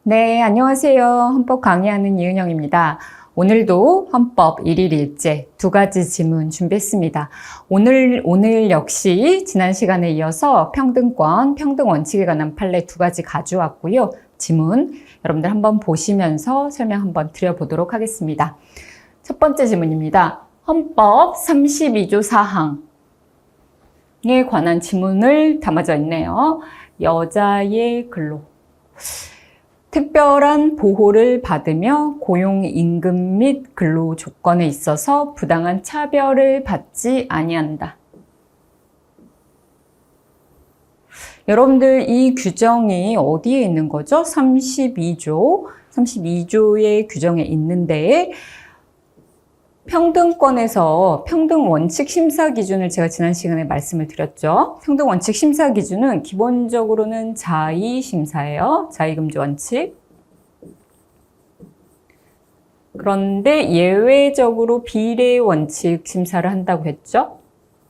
네, 안녕하세요. 헌법 강의하는 이은영입니다. 오늘도 헌법 1일 1제 두 가지 지문 준비했습니다. 오늘 역시 지난 시간에 이어서 평등권, 평등 원칙에 관한 판례 두 가지 가져왔고요. 지문 여러분들 한번 보시면서 설명 한번 드려보도록 하겠습니다. 첫 번째 지문입니다. 헌법 32조 4항에 관한 지문을 담아져 있네요. 여자의 근로. 특별한 보호를 받으며 고용 임금 및 근로 조건에 있어서 부당한 차별을 받지 아니한다. 여러분들 이 규정이 어디에 있는 거죠? 32조의 규정에 있는데 평등권에서 평등 원칙 심사 기준을 제가 지난 시간에 말씀을 드렸죠. 평등 원칙 심사 기준은 기본적으로는 자의 심사예요. 자의금지 원칙. 그런데 예외적으로 비례 원칙 심사를 한다고 했죠.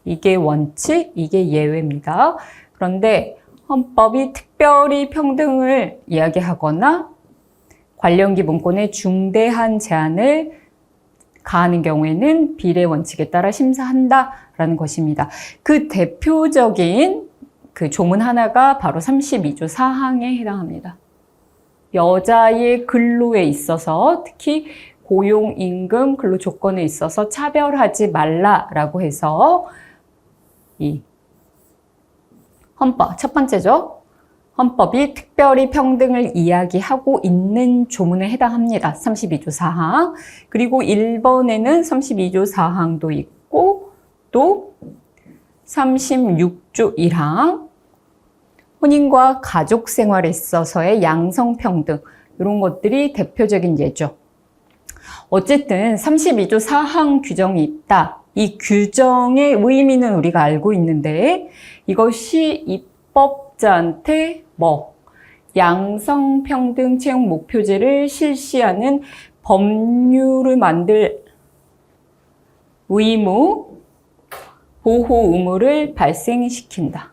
이게 원칙, 이게 예외입니다. 그런데 헌법이 특별히 평등을 이야기하거나 관련 기본권에 중대한 제한을 가하는 경우에는 비례 원칙에 따라 심사한다라는 것입니다. 그 대표적인 그 조문 하나가 바로 32조 4항에 해당합니다. 여자의 근로에 있어서 특히 고용, 임금, 근로 조건에 있어서 차별하지 말라라고 해서 이 헌법, 첫 번째죠. 헌법이 특별히 평등을 이야기하고 있는 조문에 해당합니다. 32조 4항. 그리고 1번에는 32조 4항도 있고 또 36조 1항. 혼인과 가족 생활에 있어서의 양성평등. 이런 것들이 대표적인 예죠. 어쨌든 32조 4항 규정이 있다. 이 규정의 의미는 우리가 알고 있는데 이것이 입법자한테 양성평등 채용 목표제를 실시하는 법률을 만들 의무, 보호 의무를 발생시킨다.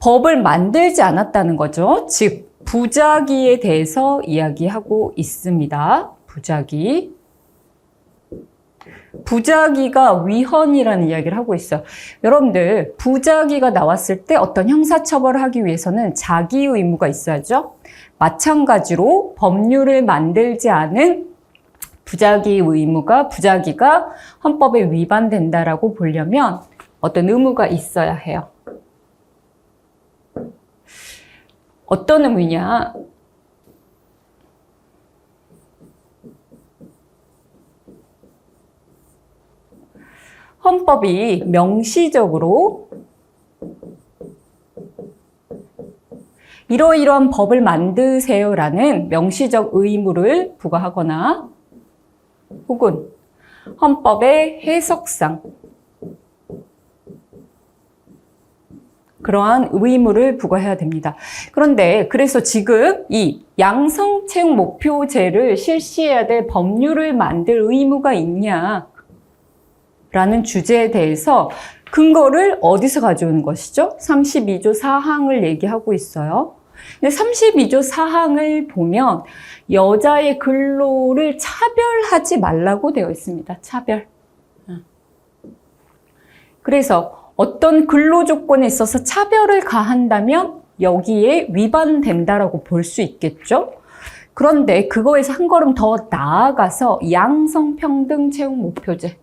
법을 만들지 않았다는 거죠. 즉, 부작위에 대해서 이야기하고 있습니다. 부작위가 위헌이라는 이야기를 하고 있어요. 여러분들 부작위가 나왔을 때 어떤 형사처벌을 하기 위해서는 자기 의무가 있어야죠. 마찬가지로 법률을 만들지 않은 부작위가 헌법에 위반된다라고 보려면 어떤 의무가 있어야 해요. 어떤 의무냐? 헌법이 명시적으로 이러이러한 법을 만드세요라는 명시적 의무를 부과하거나 혹은 헌법의 해석상 그러한 의무를 부과해야 됩니다. 그런데 그래서 지금 이 양성채용 목표제를 실시해야 될 법률을 만들 의무가 있냐 라는 주제에 대해서 근거를 어디서 가져오는 것이죠? 32조 4항을 얘기하고 있어요. 근데 32조 4항을 보면 여자의 근로를 차별하지 말라고 되어 있습니다. 차별. 그래서 어떤 근로 조건에 있어서 차별을 가한다면 여기에 위반된다라고 볼 수 있겠죠? 그런데 그거에서 한 걸음 더 나아가서 양성평등 채용 목표제.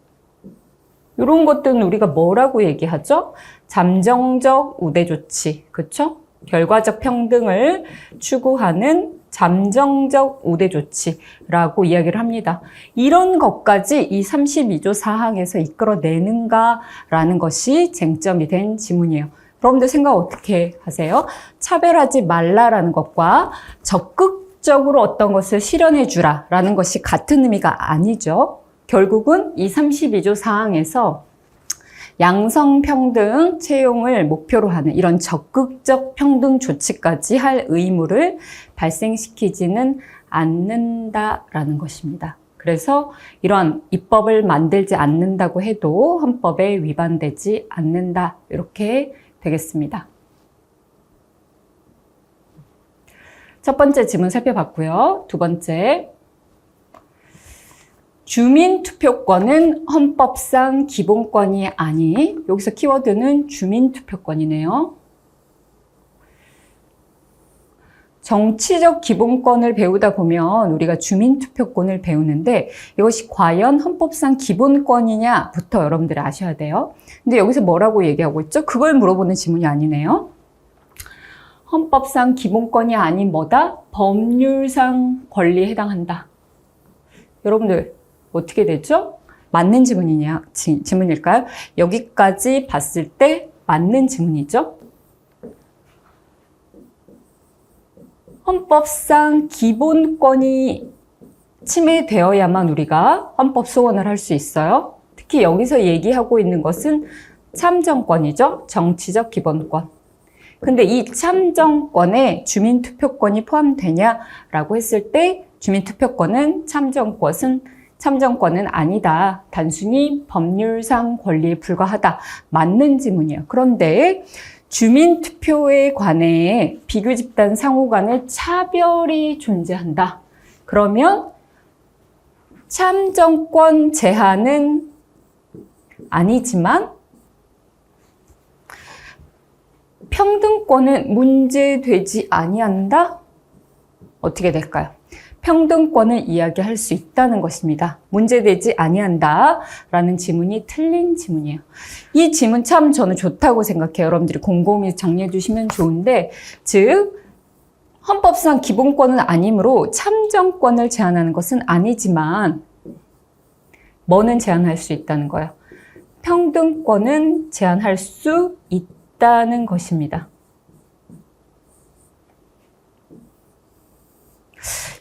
이런 것들은 우리가 뭐라고 얘기하죠? 잠정적 우대 조치, 그렇죠? 결과적 평등을 추구하는 잠정적 우대 조치라고 이야기를 합니다. 이런 것까지 이 32조 4항에서 이끌어내는가라는 것이 쟁점이 된 지문이에요. 여러분들 생각 어떻게 하세요? 차별하지 말라라는 것과 적극적으로 어떤 것을 실현해 주라라는 것이 같은 의미가 아니죠. 결국은 이 32조 4항에서 양성평등 채용을 목표로 하는 이런 적극적 평등 조치까지 할 의무를 발생시키지는 않는다라는 것입니다. 그래서 이런 입법을 만들지 않는다고 해도 헌법에 위반되지 않는다. 이렇게 되겠습니다. 첫 번째 지문 살펴봤고요. 두 번째, 주민투표권은 헌법상 기본권이 아닌, 여기서 키워드는 주민투표권이네요. 정치적 기본권을 배우다 보면 우리가 주민투표권을 배우는데 이것이 과연 헌법상 기본권이냐부터 여러분들이 아셔야 돼요. 근데 여기서 뭐라고 얘기하고 있죠? 그걸 물어보는 지문이 아니네요. 헌법상 기본권이 아닌 뭐다? 법률상 권리에 해당한다. 여러분들 어떻게 되죠? 맞는 지문일까요? 여기까지 봤을 때 맞는 지문이죠? 헌법상 기본권이 침해되어야만 우리가 헌법 소원을 할 수 있어요. 특히 여기서 얘기하고 있는 것은 참정권이죠. 정치적 기본권. 근데 이 참정권에 주민투표권이 포함되냐라고 했을 때 주민투표권은 참정권은 아니다. 단순히 법률상 권리에 불과하다. 맞는 지문이에요. 그런데 주민투표에 관해 비교집단 상호 간의 차별이 존재한다. 그러면 참정권 제한은 아니지만 평등권은 문제되지 아니한다? 어떻게 될까요? 평등권을 이야기할 수 있다는 것입니다. 문제되지 아니한다 라는 지문이 틀린 지문이에요. 이 지문 참 저는 좋다고 생각해요. 여러분들이 곰곰이 정리해 주시면 좋은데, 즉 헌법상 기본권은 아니므로 참정권을 제한하는 것은 아니지만 뭐는 제한할 수 있다는 거예요? 평등권은 제한할 수 있다는 것입니다.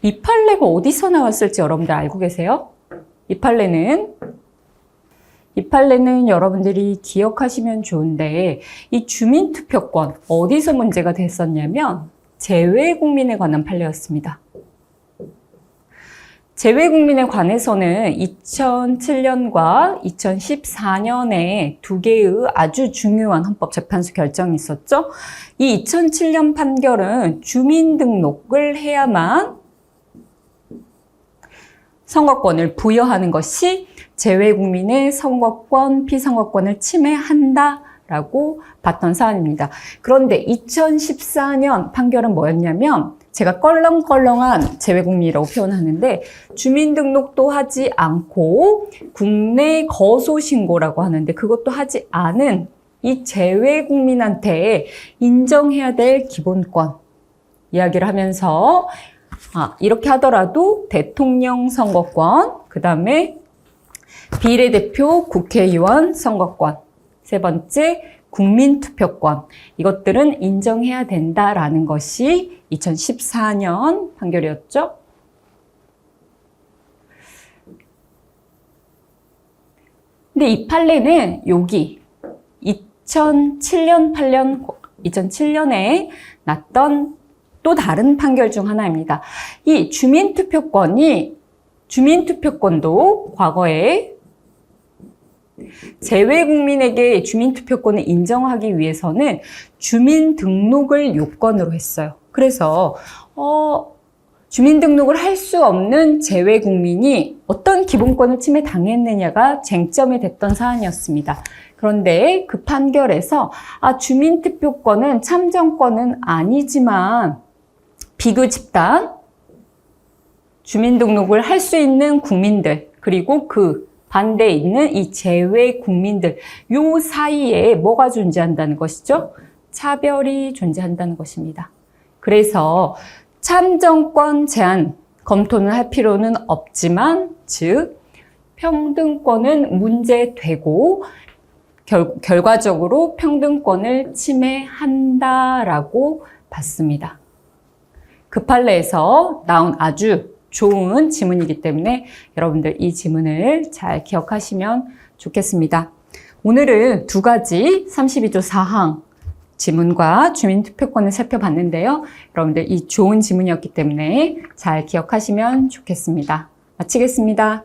이 판례가 어디서 나왔을지 여러분들 알고 계세요? 이 판례는 여러분들이 기억하시면 좋은데, 이 주민투표권 어디서 문제가 됐었냐면 재외국민에 관한 판례였습니다. 재외국민에 관해서는 2007년과 2014년에 두 개의 아주 중요한 헌법재판소 결정이 있었죠. 이 2007년 판결은 주민등록을 해야만 선거권을 부여하는 것이 재외국민의 선거권, 피선거권을 침해한다라고 봤던 사안입니다. 그런데 2014년 판결은 뭐였냐면, 제가 껄렁껄렁한 재외국민이라고 표현하는데, 주민등록도 하지 않고 국내 거소신고라고 하는데 그것도 하지 않은 이 재외국민한테 인정해야 될 기본권 이야기를 하면서, 이렇게 하더라도 대통령 선거권, 그 다음에 비례대표 국회의원 선거권, 세 번째 국민투표권, 이것들은 인정해야 된다라는 것이 2014년 판결이었죠. 근데 이 판례는 여기 2007년에 났던 또 다른 판결 중 하나입니다. 이 주민투표권도 과거에 재외국민에게 주민투표권을 인정하기 위해서는 주민등록을 요건으로 했어요. 그래서 주민등록을 할 수 없는 재외국민이 어떤 기본권을 침해당했느냐가 쟁점이 됐던 사안이었습니다. 그런데 그 판결에서 주민투표권은 참정권은 아니지만 비교 집단, 주민등록을 할 수 있는 국민들, 그리고 그 반대에 있는 이 재외 국민들, 요 사이에 뭐가 존재한다는 것이죠? 차별이 존재한다는 것입니다. 그래서 참정권 제한 검토는 할 필요는 없지만, 즉 평등권은 문제되고 결과적으로 평등권을 침해한다라고 봤습니다. 그 판례에서 나온 아주 좋은 지문이기 때문에 여러분들 이 지문을 잘 기억하시면 좋겠습니다. 오늘은 두 가지 32조 4항 지문과 주민투표권을 살펴봤는데요. 여러분들 이 좋은 지문이었기 때문에 잘 기억하시면 좋겠습니다. 마치겠습니다.